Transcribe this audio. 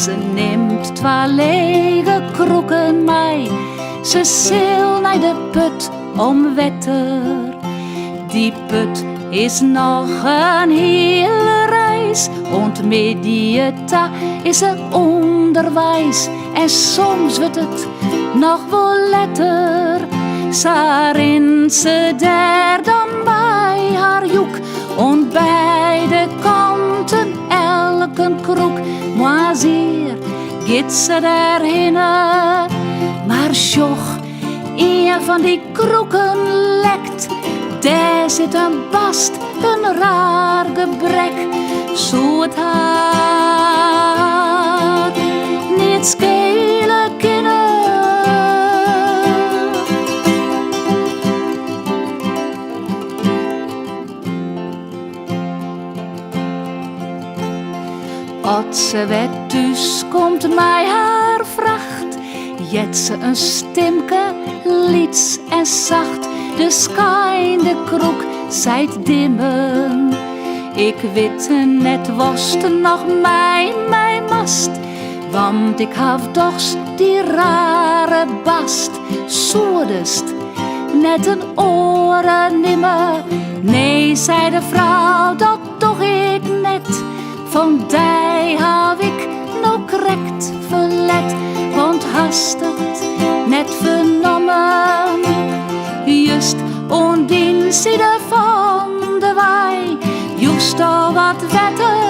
Ze neemt 2 lege kroeken mee. Ze zil naar de put om wetter. Die put is nog een hele reis. Und met die ta is er onderwijs. En soms wordt het nog wel letter. Sarin ze daar dan bij haar joek. En bij de kanten elke kroek. Maar zeer gaat ze daarheen. Maar sjoch, een van die kroeken lekt. Daar zit een bast, een raar gebrek. Zo het haar niet schelen kunnen. Als ze weer thuis komt mij haar vracht, jet ze een stemke, lieds en zacht. De schijn de kroek zijt dimmen. Ik weet net was nog mij mast, want ik haf dochs die rare bast. Soerdest, net een oren nimmer. Nee, zei de vrouw, dat toch ik net. Van die hou ik nog correct verlet, want hast het net vernommen. Just ondien zijde van de wei, joest al wat wetter.